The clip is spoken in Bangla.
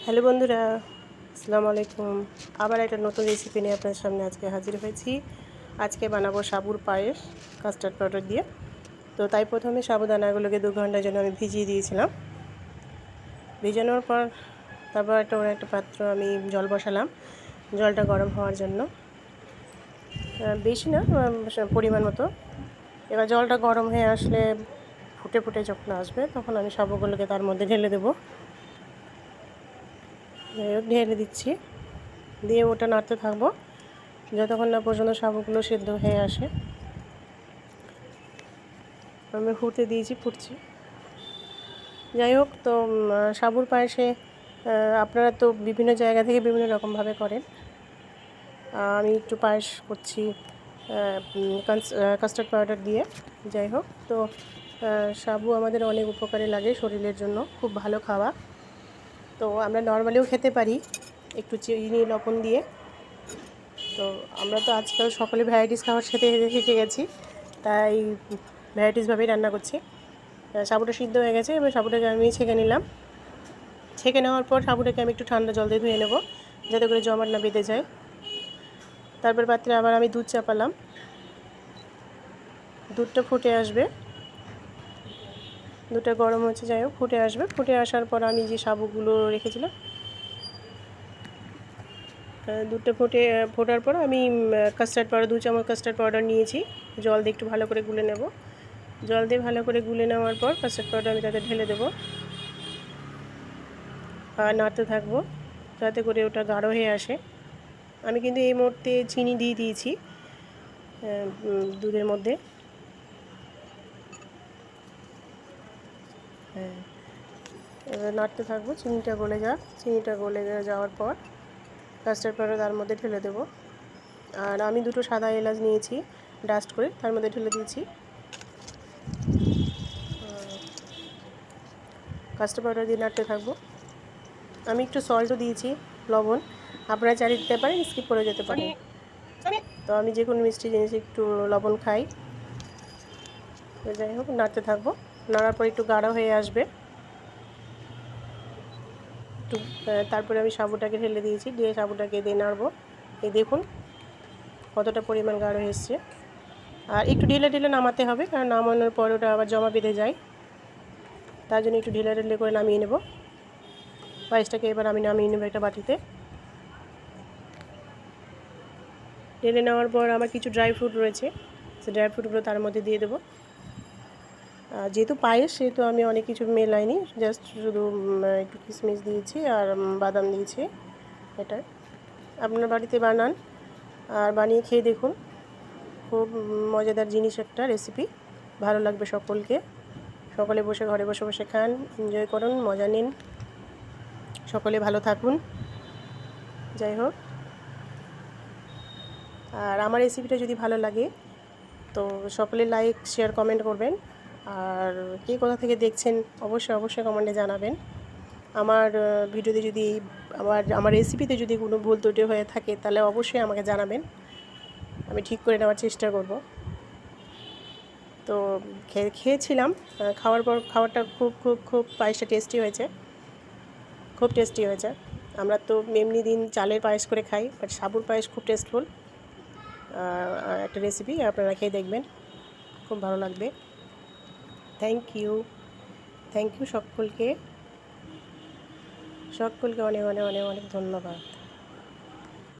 হ্যালো বন্ধুরা, আসসালামু আলাইকুম। আবার একটা নতুন রেসিপি নিয়ে আপনার সামনে আজকে হাজির হয়েছি। আজকে বানাবো সাবুর পায়েস কাস্টার্ড পাউডার দিয়ে। তো তাই প্রথমে সাবুদানাগুলোকে 2 ঘন্টার জন্য আমি ভিজিয়ে দিয়েছিলাম। ভিজানোর পর তারপর একটা পাত্র আমি জল বসালাম, জলটা গরম হওয়ার জন্য। বেশি না, পরিমাণ মতো। এবার জলটা গরম হয়ে আসলে ফুটে ফুটে যখন আসবে তখন আমি সাবুগুলোকে তার মধ্যে ঢেলে দেবো। ঢেলে দিচ্ছি, দিয়ে ওটা নাড়তে থাকবো যতক্ষণ না পর্যন্ত সাবুগুলো সেদ্ধ হয়ে আসে। আমি ফুটতে দিয়েছি, ফুটছে। যাই হোক, তো সাবুর পায়েসে আপনারা তো বিভিন্ন জায়গা থেকে বিভিন্ন রকমভাবে করেন। আমি একটু পায়েস করছি কাস্টার্ড পাউডার দিয়ে। যাই হোক, তো সাবু আমাদের অনেক উপকারে লাগে, শরীরের জন্য খুব ভালো খাওয়া। তো আমরা নর্মালিও খেতে পারি একটু চিনি লবণ দিয়ে। তো আমরা তো আজকাল সকলে ভ্যারাইটিস খাবার শিখে গেছি, তাই ভ্যারাইটিসভাবেই রান্না করছি। সাবুটা সিদ্ধ হয়ে গেছে, এবার সাবুটাকে আমি ছেঁকে নিলাম। ছেঁকে নেওয়ার পর সাবুটাকে আমি একটু ঠান্ডা জল দিয়ে ধুয়ে নেব, যাতে করে জমাট না বেঁধে যায়। তারপর পাত্রে আবার আমি দুধ চাপালাম, দুধটা ফুটে আসবে, দুধটা গরম হচ্ছে। যাই হোক, ফুটে আসবে। ফুটে আসার পর আমি যে সাবুগুলো রেখেছিলাম, দুধটা ফোটার পর আমি কাস্টার্ড পাউডার 2 চামচ কাস্টার্ড পাউডার নিয়েছি। জল দিয়ে একটু ভালো করে গুলে নেব। জল দিয়ে ভালো করে গুলে নেওয়ার পর কাস্টার্ড পাউডার আমি তাতে ঢেলে দেবো আর নাড়তে থাকবো যাতে করে ওটা গাঢ় হয়ে আসে। আমি কিন্তু এই মুহূর্তে চিনি দিয়ে দিয়েছি দুধের মধ্যে। এবার নাড়তে থাকবো, চিনিটা গলে যাক। চিনিটা গলে যাওয়ার পর কাস্টার্ড পাউডার তার মধ্যে ঢেলে দেবো। আর আমি 2টো সাদা এলাচ নিয়েছি, ডাস্ট করে তার মধ্যে ঢেলে দিয়েছি। কাস্টার্ড পাউডার দিয়ে নাড়তে থাকবো। আমি একটু সল্টও দিয়েছি, লবণ। আপনারা চাইলে দিতে পারেন, স্কিপ করে যেতে পারেন। তো আমি যে কোনো মিষ্টি জিনিস একটু লবণ খাই। যাই হোক, নাড়তে থাকবো। নাড়ার পর একটু গাঢ় হয়ে আসবে একটু। তারপরে আমি সাবুটাকে ঢেলে দিয়েছি, দিয়ে সাবুটাকে দিয়ে নাড়বো। এই দেখুন কতটা পরিমাণ গাঢ় এসছে। আর একটু ঢিলে ঢিলে নামাতে হবে, কারণ নামানোর পর ওটা আবার জমা বেঁধে যায়। তার জন্য একটু ঢিলে ঢিলে করে নামিয়ে নেব পায়েসটাকে। এবার আমি নামিয়ে নেব একটা বাটিতে। ঢেলে নেওয়ার পর আমার কিছু ড্রাই ফ্রুট রয়েছে, সেই ড্রাই ফ্রুটগুলো তার মধ্যে দিয়ে দেবো। যেহেতু পায়েস, সেহেতু আমি অনেক কিছু মেলাইনি, জাস্ট শুধু একটু কিশমিশ দিয়েছি আর বাদাম দিয়েছি। এটা আপনার বাড়িতে বানান আর বানিয়ে খেয়ে দেখুন। খুব মজাদার জিনিস, একটা রেসিপি, ভালো লাগবে সকলকে। সকলে ঘরে বসে বসে খান, এনজয় করুন, মজা নিন। সকলে ভালো থাকুন। যাই হোক, আর আমার রেসিপিটা যদি ভালো লাগে তো সকলে লাইক, শেয়ার, কমেন্ট করবেন। আর কে কোথা থেকে দেখছেন অবশ্যই কমেন্টে জানাবেন। আমার ভিডিওতে যদি আমার রেসিপিতে যদি কোনো ভুল ত্রুটি হয়ে থাকে তাহলে অবশ্যই আমাকে জানাবেন, আমি ঠিক করে নেওয়ার চেষ্টা করব। তো খেয়েছিলাম, খাওয়ার পর খাবারটা খুব পায়েসটা টেস্টি হয়েছে, খুব টেস্টি হয়েছে। আমরা তো এমনি দিন চালের পায়েস করে খাই, বাট সাবুর পায়েস খুব টেস্টফুল একটা রেসিপি। আপনারা খেয়ে দেখবেন, খুব ভালো লাগবে। থ্যাংক ইউ সকলকে অনেক অনেক অনেক অনেক ধন্যবাদ।